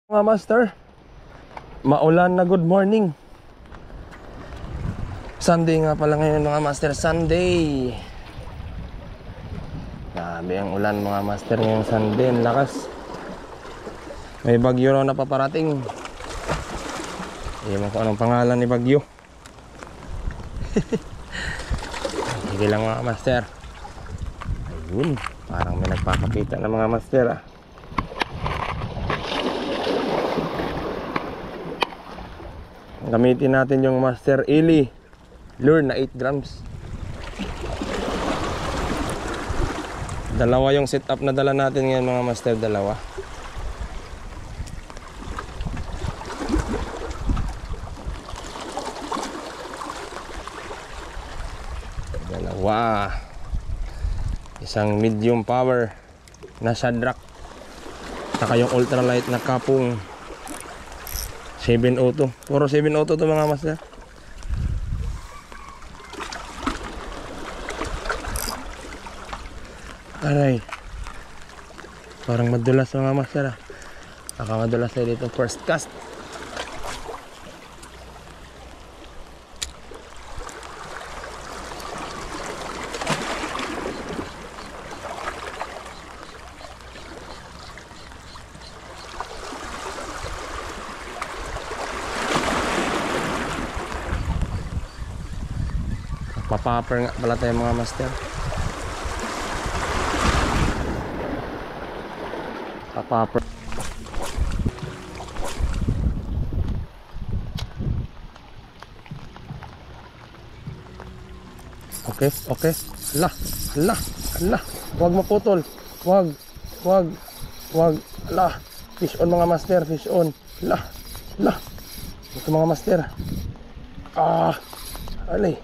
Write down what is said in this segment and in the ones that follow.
Mga master, maulan na good morning. Sunday nga pala ngayon mga master, Sunday. Grabe ang ulan mga master ngayong Sunday, ang lakas. May bagyo na paparating. Hindi mo kung anong pangalan ni bagyo. Sige lang mga master. Ayun, parang may nagpakapita na mga master ah. Gamitin natin yung Master Eli lure na 8 grams. Dalawa yung setup na dala natin ngayon mga master, dalawa. Isang medium power na Shadrack, saka yung ultralight na Kapong 702. Puro 702 to mga master. Aray, parang madulas mga master ah. Nakamadulas tayo dito first cast. Papapper nga pala tayo mga master. Papapper. Okay, okay. Hala, hala, hala. Huwag maputol. Huwag. Hala. Fish on mga master, fish on. Hala, hala. Ito mga master. Alay.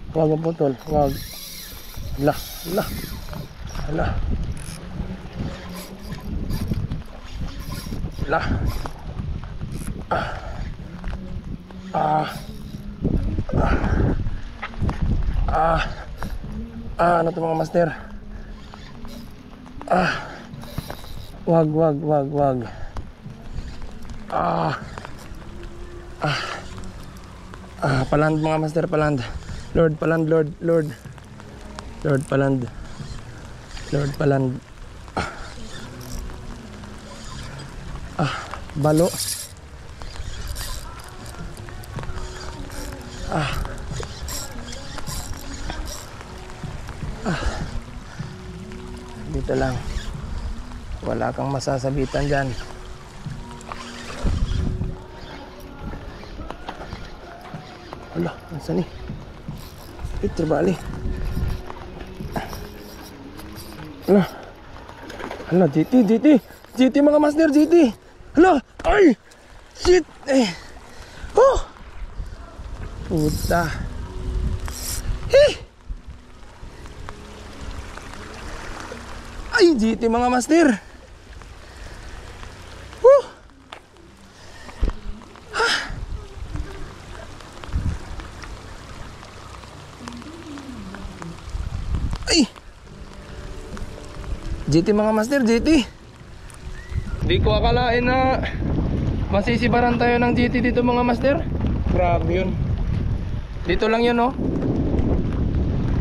Huwag maputol, huwag. Hala, hala. Hala. Hala. Ano to mga master? Wag. Paland mga master, paland. Lord, paland, Lord paland. Lord paland. Balo. Dito lang. Wala kang masasabitan dyan. Ala, nasa ni? Ito bali. Ala, GT mga master, GT. Ala, ay! Shit! Puta. Ay, GT mga master. Ay! GT mga master, GT. Di ko akalain na masisibaran tayo ng GT dito mga master. Grabe yun. Dito lang yun oh.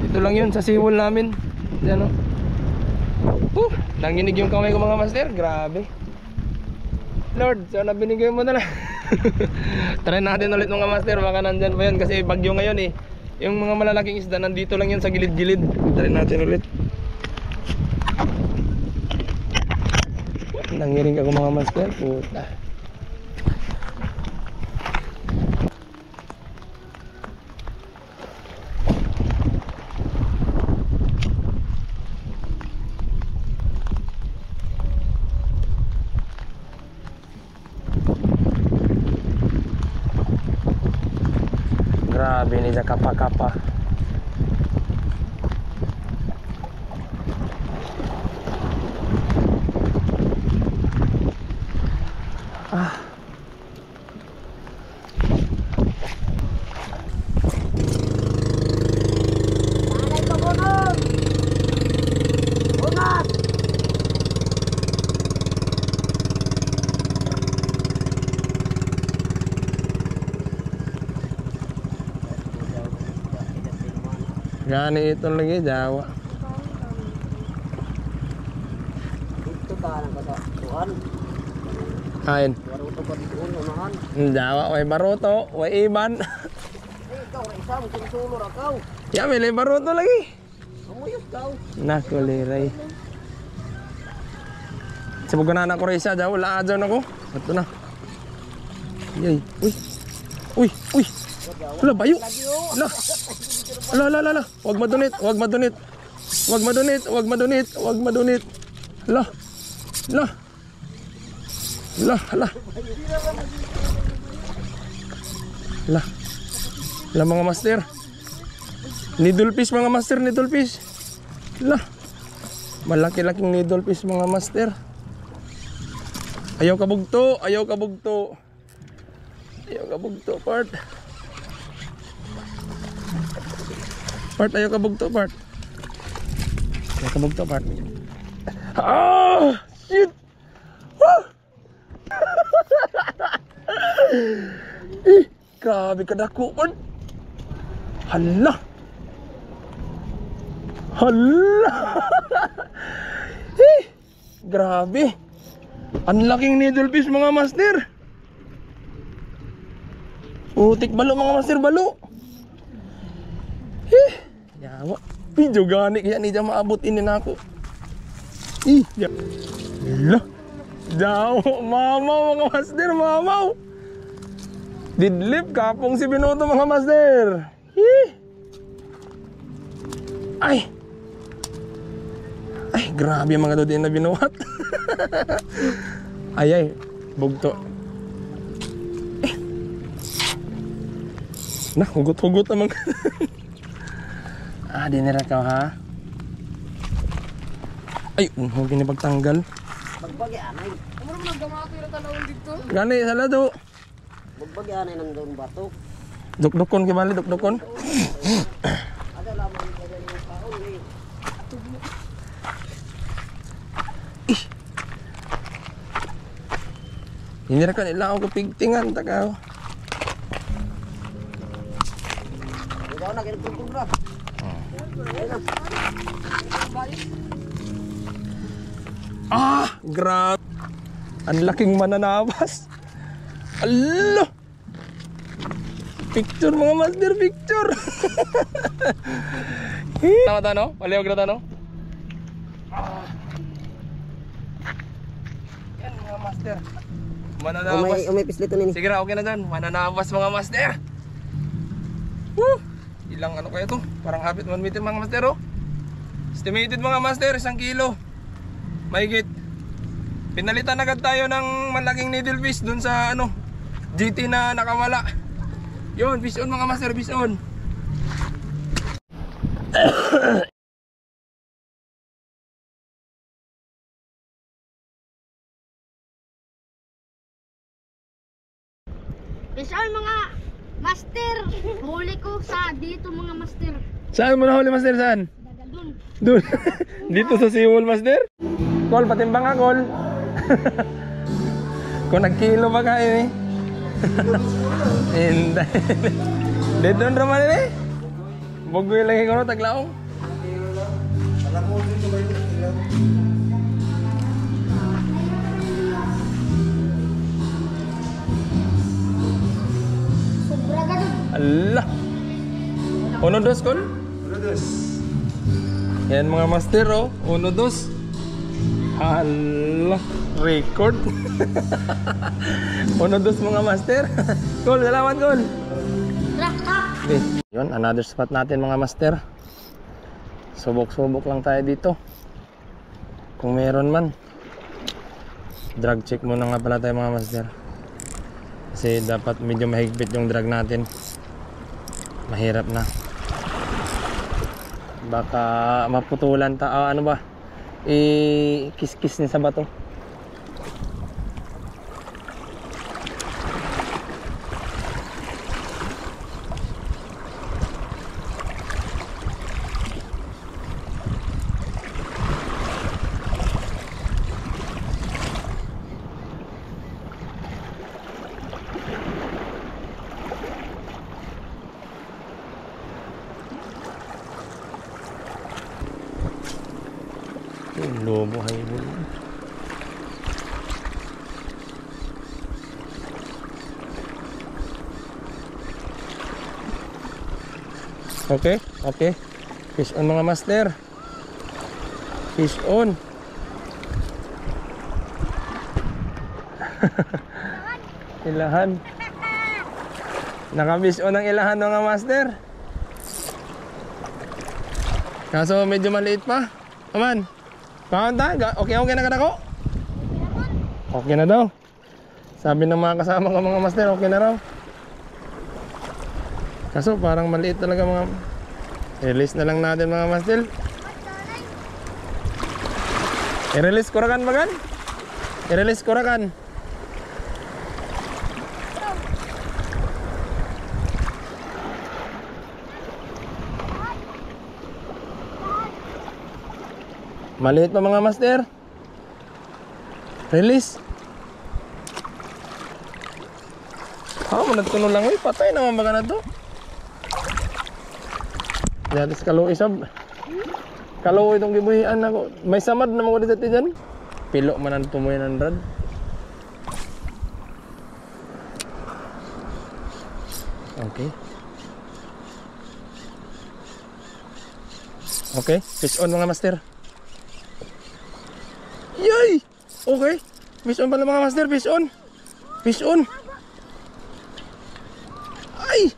Dito lang yun sa seawall namin. Diyan oh. Nanginig yung kamay ko mga master. Grabe. Lord, sana binigay mo na lang. Try natin ulit mga master. Baka nandyan pa yun kasi bagyo ngayon eh. Yung mga malalaking isda nandito lang yun sa gilid-gilid. Try natin ulit. Nanginig ako mga master. Puta. Grabe ni sa kapa-kapa. Gani itong lagi, Jawa. Ito ka nang kasatuan. Kain. Baruto pa dito unahan. Jawa, way baruto, way iban. Ikaw na isa mo sinusulor akaw. Ya, may baruto lagi. Amuyos daw. Nakuliray. Sabog na ko rin isa, Jawa, wala adyan ako. Ito na. Yay, uy. Uy, uy. Wala, bayo. Wala. Wala, wala, wala. Huwag madunit, huwag madunit. Huwag madunit, huwag madunit, huwag madunit. Wala. Wala. Wala, wala. Wala. Wala mga master. Needle fish mga master, needle fish. Wala. Malaki-laking needle fish mga master. Ayaw kabugto, ayaw kabugto. Ayaw kabugto, part. Part, ayaw kabugto, part. Ayaw kabugto, part. Ah! Shit! Woo! Grabe ka dako, part. Hala! Hala! Grabe! Ang laking needle fish mga master. Utik balo mga master, balo. Yawa. Video gani kaya ni dyan maabot ini na ako. Hala. Jawa, mamaw mga master, mamaw. Didlip kapong si Binoto mga master. Ay. Ay, grabe yung mga dodin na binuhat. Ay, ay, bugto. Nah, hugot-hugot naman. Ah, dinira ka ha? Ay, huwag ni pagtanggal. Bagbagi anay. Ano naman nagdamati na talawin dito? Gani, salado. Bagbagi anay ng doon bato. Dukdukon, kibali, dukdukon. Ada lamang kaya ng taon eh. Dinira ka nila ako kapigtingan, takaw. Ikaw na kinagpupog na. Ah, grabe. Ang laking mananabas. Allah. Picture mga master, picture. Tama tano? Paliwag na tano? Yan mga master. Mananabas. Umay pislito nini. Sige na, okay na dyan. Mananabas mga master. Woo! Ilang ano kaya to? Parang habit 1 meter mga master, oh. Estimated mga master, 1 kilo. Mahigit. Pinalitan agad tayo ng malaking needle fish dun sa ano, GT na nakawala. Yun, fish on mga master, fish on. Pisal mga master. Huli ko sa dito mga master. Saan mo nahuli master, saan? Dun. Dun. Dito sa Seawall master? Call, patimbang nga call. Kung nagkilo ba kayo eh? Hindi. Dito naman eh. Bugoy lagi ko no, taglaong. Sobra ka dun. Allah. Uno dos call? Uno dos. Yan mga master oh. Uno dos. Allah. Record. Uno dos mga master. Call, salamat call. Okay. Yun, another spot natin mga master. Subok-subok lang tayo dito. Kung meron man. Drag check muna nga pala tayo mga master. Kasi dapat medyo mahigpit yung drag natin. Mahirap na. Baka maputulan ta, ano ba? I-kiss-kiss ni sa bato. Lobo haibol. Okay, okay. Fish on mga master. Fish on. Ilahan. Naka-fish on ang ilahan mga master. Kaso medyo maliit pa. Aman. Paunta? Okay na kadako? Okay na daw. Sabi ng mga kasama ko mga master, okay na raw. Kaso parang maliit talaga mga. Release na lang natin mga master. I-release ko rakan magan. I-release ko rakan. Maliit pa mga master. Release. Managtuno lang. Uy, patay naman baga na to. Yalis kaluoy sab. Kaluoy itong gibuhian ako. May samad naman ko dito dyan. Pilo man ang tumoy ng rad. Okay. Okay, fish on mga master. Yay! Okay. Fish on pala mga master, fish on. Fish on. Ay!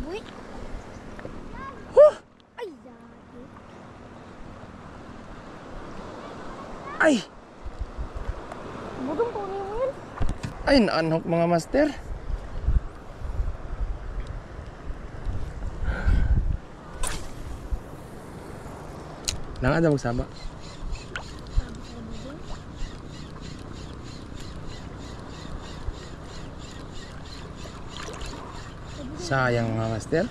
Buik. Huh! Ay, Ay! budong po niyo yun. Ay, naanhok mga master. Nang ada magsaba. Sayang mga master.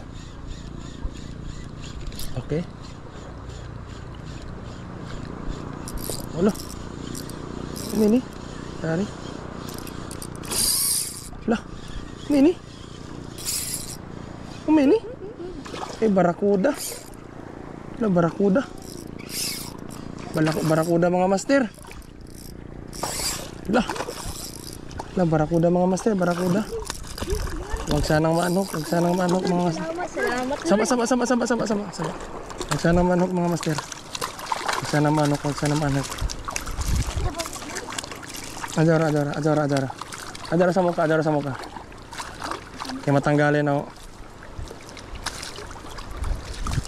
Okay. Wala. Ini tari. Lah. Ini. Ini. Barakuda. Lah barakuda. Barakuda mga master. Lah. Lah barakuda mga master, barakuda. Huwag sanang manok mga master. Salamat. Sama. Huwag sanang manok mga master. Huwag sanang manok. Adara sa muka. Kaya matanggalin ako.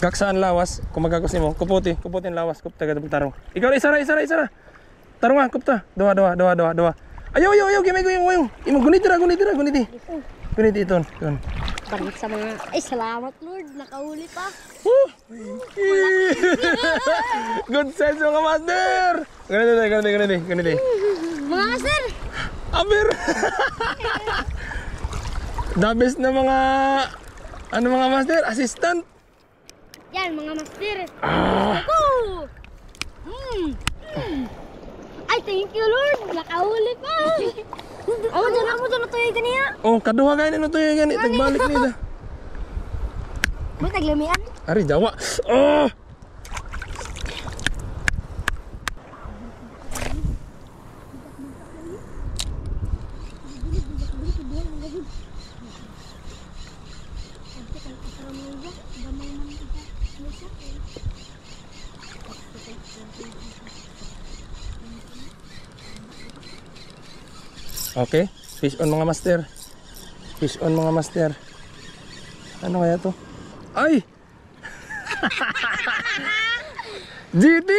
Kaksaan lawas, kung magkakos mo, kuputin lawas, kupta ka tarong. Ikaw isara. Tarong nga, kupta. Dua. Ayaw, gimay ko yung. Gunitira. Gunit iton. Balik sa mga, ay salamat Lord, nakahuli pa. Good sense mga master. Ganito. Mga master. Aber. The best na mga mga master, assistant. Yan mga master. Ako. Ay, thank you Lord, nakahuli pa. Amo dyan tuloy kaniya. Oh, kaduha kayo na ito yung ganit. Nagbalik nila. May taglamian. Ari, dawa. Oh! Okay, fish on mga master. Ano kaya to? Ay! GT!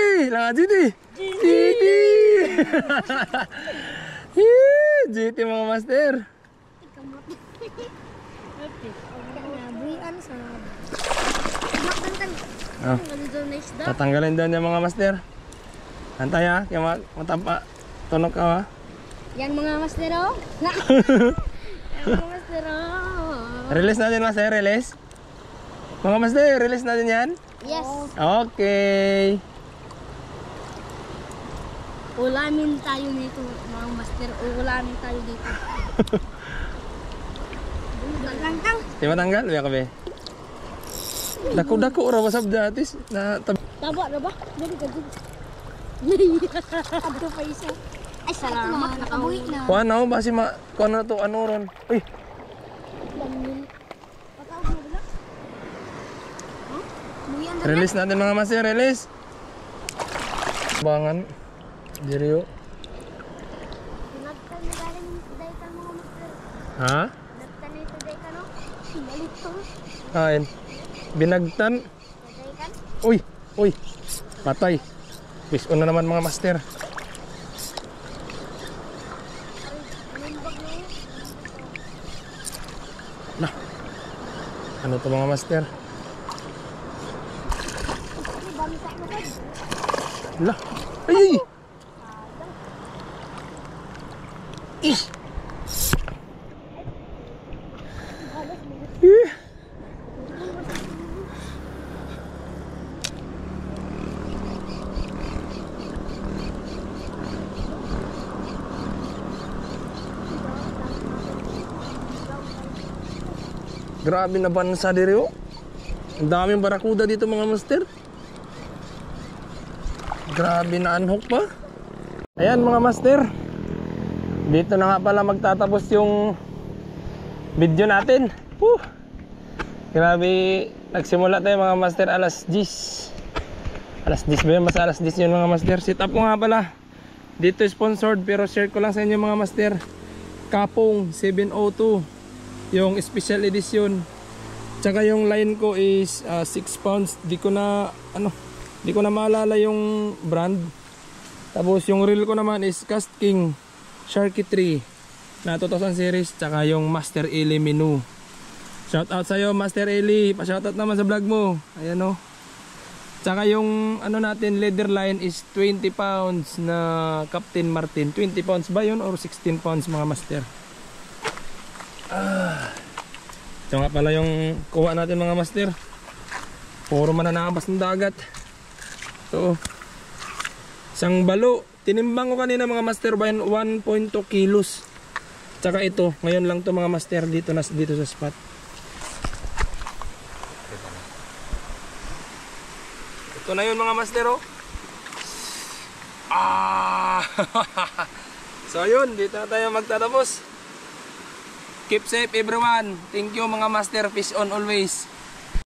GT mga master. Nabuyan sa Oh. Tatanggalin doon yung mga master. Antay ha, kaya matampa. Tunok ka ha. Yan mga master oh. Yan mga master oh. Release natin master, release. Mga master, release natin yan. Yes. Okay. Ulamin tayo dito mga master. Ulamin tayo dito. Langkang. Di matanggal? Biya ka be. Dako-dako raw wasab datis na Taba na ba? Dali ka dito. Abdo pa isa. Ay, salamat. Nakabuhit na. Kuha na, basi kuha na to, ano ron. Uy, Dangil. Patawag mo ba? Huh? Buyan na. release natin mga master, release. Bangan. Diriyo. Nagtan na galing today ka mga master. Ha? Nagtan na today ka no? Balik to. Kain. Binagtan. Today ka? Uy, uy. Patay. Fish on na naman mga master. Manimbag na yun. Nah. Ano to mga master? Ay, bamsa mo ka. Lah. Ay, ay. Ih. Ih. Grabe na bansa diri oh. Ang daming barakuda dito mga master. Grabe na unhook pa. Ayan mga master. Dito na nga pala magtatapos yung video natin. Grabe, nagsimula tayo mga master alas 10. Alas 10 ba yun? Mas alas 10 yun mga master. Sit up ko nga pala. Dito sponsored pero share ko lang sa inyo mga master. Kapong 702. Yung special edition. Tsaka yung line ko is 6 pounds. Di ko na maalala yung brand. Tapos yung reel ko naman is Cast King Sharky 3 na 2000 series. Tsaka yung Master Eli menu. Shoutout sa'yo Master Eli. Pa-shoutout naman sa vlog mo. Ayan o. Tsaka yung ano natin leather line is 20 pounds na Captain Martin. 20 pounds ba yun or 16 pounds mga master? Ito nga pala yung kuha natin mga master. Puro mananabas ng dagat. So, isang balo. Tinimbang ko kanina mga master by 1.2 kilos. Tsaka ito, ngayon lang to mga master dito sa spot. Ito na yun mga master oh. So yun, dito na tayo magtatapos. Keep safe everyone. Thank you mga master. Fish on always.